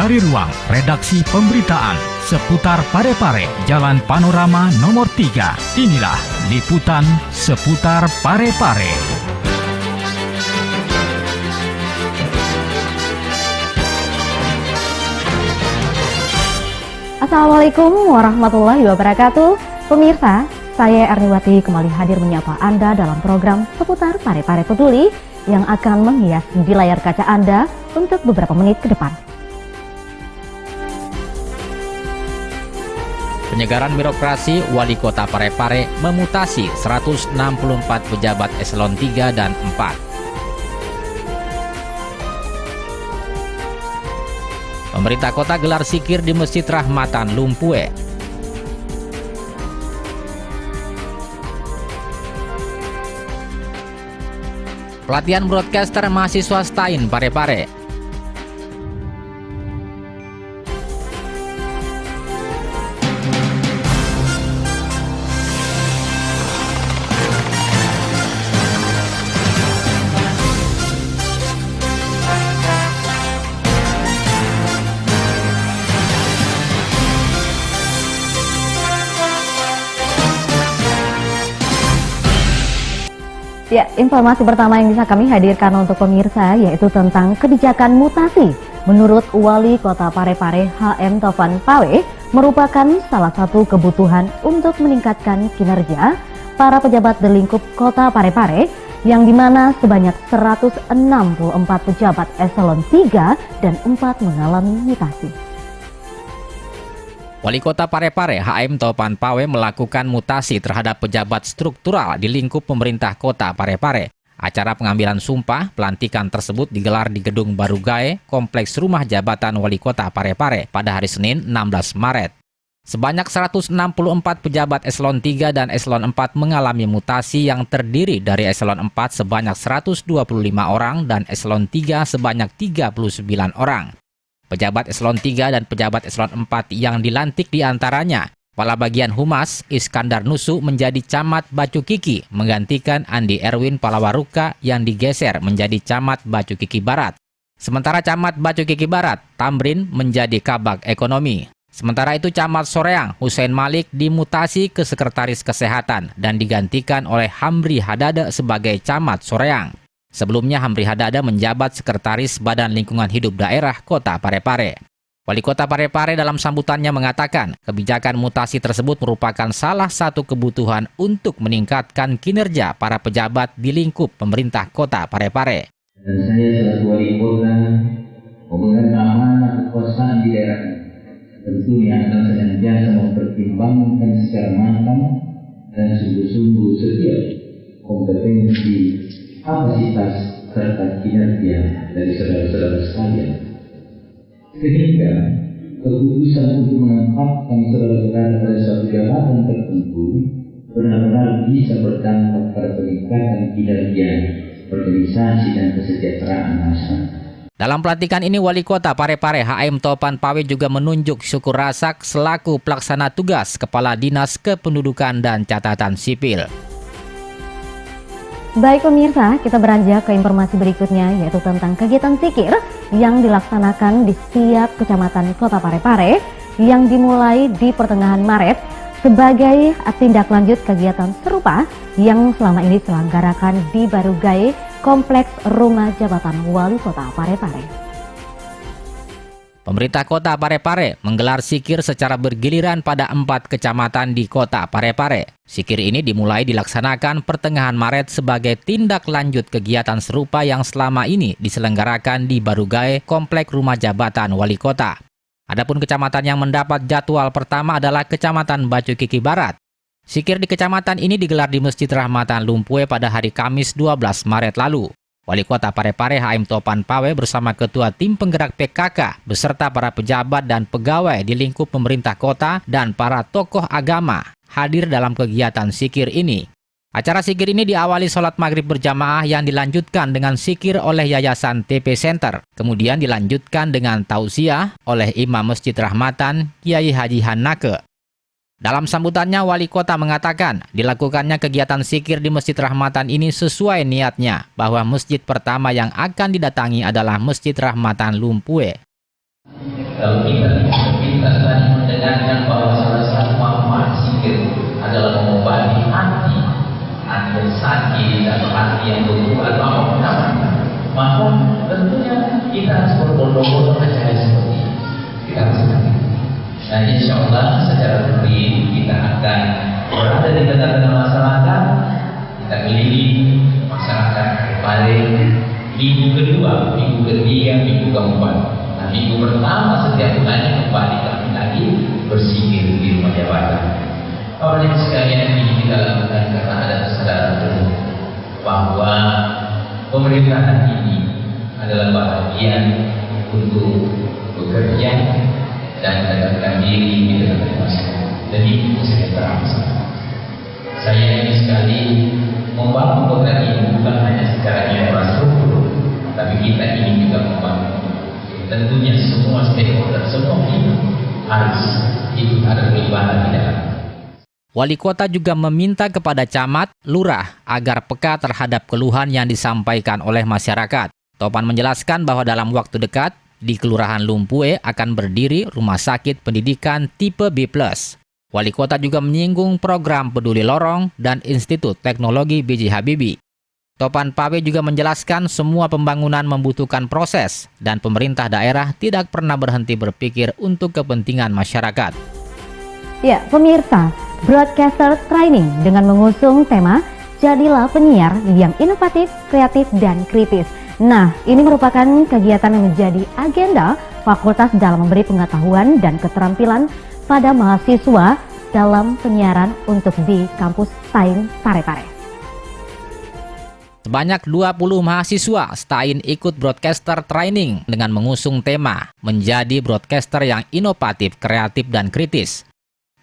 Dari ruang redaksi pemberitaan seputar Parepare, Jalan Panorama nomor 3, inilah liputan seputar Parepare. Assalamualaikum warahmatullahi wabarakatuh. Pemirsa, saya Erniwati kembali hadir menyapa Anda dalam program seputar Parepare Peduli yang akan menghias di layar kaca Anda untuk beberapa menit ke depan. Penyegaran birokrasi Wali Kota Parepare memutasi 164 pejabat eselon 3 dan 4. Pemerintah kota gelar zikir di Masjid Rahmatan Lumpue. Pelatihan broadcaster mahasiswa STAIN Parepare. Ya, informasi pertama yang bisa kami hadirkan untuk pemirsa yaitu tentang kebijakan mutasi. Menurut Wali Kota Parepare HM Topan Pawe, merupakan salah satu kebutuhan untuk meningkatkan kinerja para pejabat di lingkup Kota Parepare, yang dimana sebanyak 164 pejabat eselon 3 dan 4 mengalami mutasi. Wali Kota Parepare HM Topan Pawe melakukan mutasi terhadap pejabat struktural di lingkup pemerintah Kota Parepare. Acara pengambilan sumpah pelantikan tersebut digelar di Gedung Barugae, Kompleks Rumah Jabatan Wali Kota Parepare pada hari Senin 16 Maret. Sebanyak 164 pejabat eselon 3 dan eselon 4 mengalami mutasi yang terdiri dari eselon 4 sebanyak 125 orang dan eselon 3 sebanyak 39 orang. Pejabat eselon 3 dan pejabat eselon 4 yang dilantik diantaranya Kepala Bagian Humas Iskandar Nusu menjadi Camat Bacu Kiki, menggantikan Andi Erwin Palawaruka yang digeser menjadi Camat Bacu Kiki Barat. Sementara Camat Bacu Kiki Barat, Tamrin, menjadi Kabag Ekonomi. Sementara itu Camat Soreang Hussein Malik dimutasi ke Sekretaris Kesehatan dan digantikan oleh Hamri Hadada sebagai Camat Soreang. Sebelumnya Hamri Hadada menjabat Sekretaris Badan Lingkungan Hidup Daerah Kota Parepare. Wali Kota Parepare dalam sambutannya mengatakan kebijakan mutasi tersebut merupakan salah satu kebutuhan untuk meningkatkan kinerja para pejabat di lingkup pemerintah Kota Parepare. Dan saya selaku wali kota memegang amanah kekuasaan di daerah ini. Tentunya akan senantiasa mempertimbangkan secara matang dan sungguh-sungguh setiap kompetensi, kapasitas serta kinerja dari saudara-saudara sekalian, sehingga keputusan untuk menempatkan saudara-saudara pada suatu jabatan tertentu benar-benar bisa berdampak pada peningkatan kinerja organisasi dan kesejahteraan masyarakat. Dalam pelantikan ini, Wali Kota Parepare HM Topan Pawe juga menunjuk Syukur Rasak selaku pelaksana tugas Kepala Dinas Kependudukan dan Catatan Sipil. Baik pemirsa, kita beranjak ke informasi berikutnya yaitu tentang kegiatan zikir yang dilaksanakan di setiap kecamatan Kota Parepare yang dimulai di pertengahan Maret sebagai tindak lanjut kegiatan serupa yang selama ini diselenggarakan di Barugae, Kompleks Rumah Jabatan Wali Kota Parepare. Pemerintah Kota Parepare menggelar zikir secara bergiliran pada 4 kecamatan di Kota Parepare. Zikir ini dimulai dilaksanakan pertengahan Maret sebagai tindak lanjut kegiatan serupa yang selama ini diselenggarakan di Barugae, Komplek Rumah Jabatan Wali Kota. Adapun kecamatan yang mendapat jadwal pertama adalah Kecamatan Bacu Kiki Barat. Zikir di kecamatan ini digelar di Masjid Rahmatan Lumpue pada hari Kamis 12 Maret lalu. Wali Kota Parepare HM Topan Pawe bersama Ketua Tim Penggerak PKK beserta para pejabat dan pegawai di lingkup pemerintah kota dan para tokoh agama hadir dalam kegiatan zikir ini. Acara zikir ini diawali sholat maghrib berjamaah yang dilanjutkan dengan zikir oleh Yayasan TP Center. Kemudian dilanjutkan dengan tausiah oleh Imam Masjid Rahmatan Kiai Haji Hanake. Dalam sambutannya, Wali Kota mengatakan dilakukannya kegiatan zikir di Masjid Rahmatan ini sesuai niatnya bahwa masjid pertama yang akan didatangi adalah Masjid Rahmatan Lumpue. Kalau kita tadi mendengarkan bahwa salah satu manfaat zikir adalah mengobati hati yang sakit atau hati yang buruk atau apapun namanya, maka tentunya kita harus berbondong-bondong mencari seperti itu. Kita harus seperti itu. Nah, insya Allah secara rutin kita akan berada di tengah-tengah masyarakat, kita keliling masyarakat paling minggu kedua, minggu ketiga, minggu keempat. Nah, minggu pertama setiap bulannya kembali kami lagi berzikir di rumah jabatan. Oleh sekalian ini kita lakukan karena ada kesadaran penuh bahwa pemerintahan ini adalah bagian untuk bekerja dan mendekatkan diri di tengah masyarakat demi kesejahteraan bersama. Saya ingin sekali membangun kota ini bukan hanya secara infrastruktur, tapi kita ingin juga membangun. Tentunya semua stakeholder, semua pihak harus ikut ada terlibat di dalam. Wali kota juga meminta kepada camat, lurah agar peka terhadap keluhan yang disampaikan oleh masyarakat. Topan menjelaskan bahwa dalam waktu dekat di Kelurahan Lumpue akan berdiri rumah sakit pendidikan tipe B+. Wali kota juga menyinggung program Peduli Lorong dan Institut Teknologi B.J. Habibie. Topan Pawe juga menjelaskan semua pembangunan membutuhkan proses dan pemerintah daerah tidak pernah berhenti berpikir untuk kepentingan masyarakat. Ya, pemirsa, Broadcaster Training dengan mengusung tema Jadilah Penyiar yang Inovatif, Kreatif, dan Kritis. Nah, ini merupakan kegiatan yang menjadi agenda fakultas dalam memberi pengetahuan dan keterampilan pada mahasiswa dalam penyiaran untuk di kampus STAIN Parepare. Sebanyak 20 mahasiswa STAIN ikut Broadcaster Training dengan mengusung tema menjadi broadcaster yang inovatif, kreatif, dan kritis.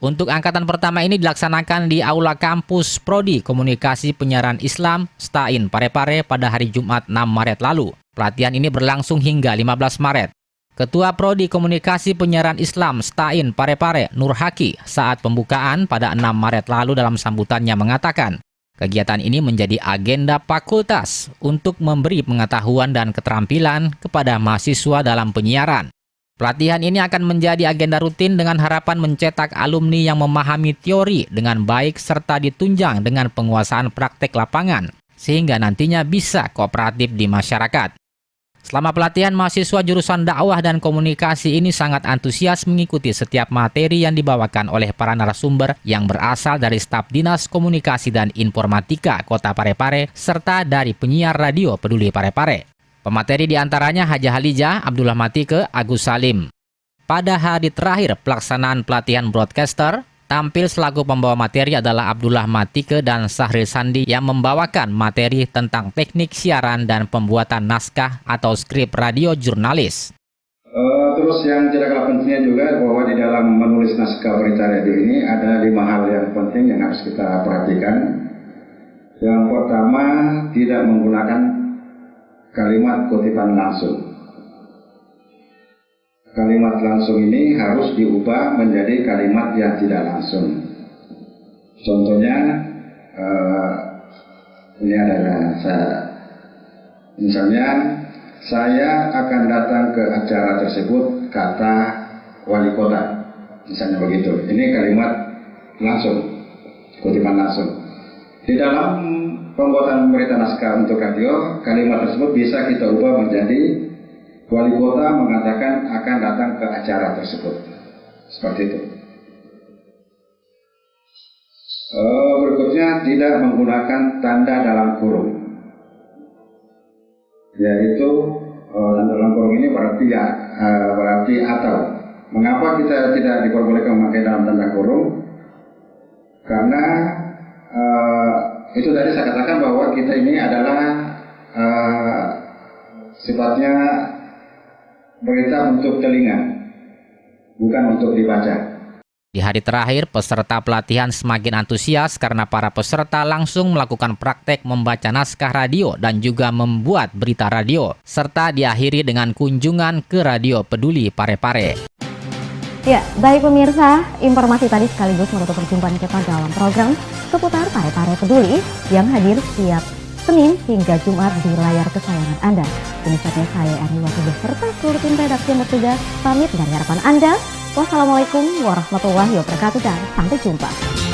Untuk angkatan pertama ini dilaksanakan di Aula Kampus Prodi Komunikasi Penyiaran Islam STAIN Parepare pada hari Jumat 6 Maret lalu. Pelatihan ini berlangsung hingga 15 Maret. Ketua Prodi Komunikasi Penyiaran Islam STAIN Parepare Nur Haki saat pembukaan pada 6 Maret lalu dalam sambutannya mengatakan, kegiatan ini menjadi agenda fakultas untuk memberi pengetahuan dan keterampilan kepada mahasiswa dalam penyiaran. Pelatihan ini akan menjadi agenda rutin dengan harapan mencetak alumni yang memahami teori dengan baik serta ditunjang dengan penguasaan praktek lapangan, sehingga nantinya bisa kooperatif di masyarakat. Selama pelatihan, mahasiswa jurusan dakwah dan komunikasi ini sangat antusias mengikuti setiap materi yang dibawakan oleh para narasumber yang berasal dari staf Dinas Komunikasi dan Informatika Kota Parepare serta dari penyiar radio Peduli Parepare. Pemateri diantaranya Haja Halijah, Abdullah Matike, Agus Salim. Pada hari terakhir pelaksanaan pelatihan broadcaster, tampil selaku pembawa materi adalah Abdullah Matike dan Sahril Sandi yang membawakan materi tentang teknik siaran dan pembuatan naskah atau skrip radio jurnalis. Terus yang tidak kalah pentingnya juga bahwa di dalam menulis naskah berita radio ini ada 5 hal yang penting yang harus kita perhatikan. Yang pertama, tidak menggunakan kalimat kutipan langsung. Kalimat langsung ini harus diubah menjadi kalimat yang tidak langsung. Contohnya, ini adalah misalnya, saya akan datang ke acara tersebut kata wali kota, misalnya begitu. Ini kalimat langsung, kutipan langsung. Di dalam pembuatan berita naskah untuk radio, kalimat tersebut bisa kita ubah menjadi wali kota mengatakan akan datang ke acara tersebut. Seperti itu. Berikutnya, tidak menggunakan tanda dalam kurung. Yaitu tanda dalam kurung ini berarti atau. Mengapa kita tidak diperbolehkan memakai dalam tanda kurung? Karena itu tadi saya katakan bahwa kita ini adalah sifatnya berita untuk telinga, bukan untuk dibaca. Di hari terakhir, peserta pelatihan semakin antusias karena para peserta langsung melakukan praktek membaca naskah radio dan juga membuat berita radio, serta diakhiri dengan kunjungan ke Radio Peduli Parepare. Ya, baik pemirsa, informasi tadi sekaligus menutup perjumpaan kita dalam program seputar Parepare Peduli yang hadir setiap Senin hingga Jumat di layar kesayangan Anda. Ini saatnya saya Ani Wati beserta seluruh tim redaksi yang bertugas pamit dari harapan Anda. Wassalamualaikum warahmatullahi wabarakatuh dan sampai jumpa.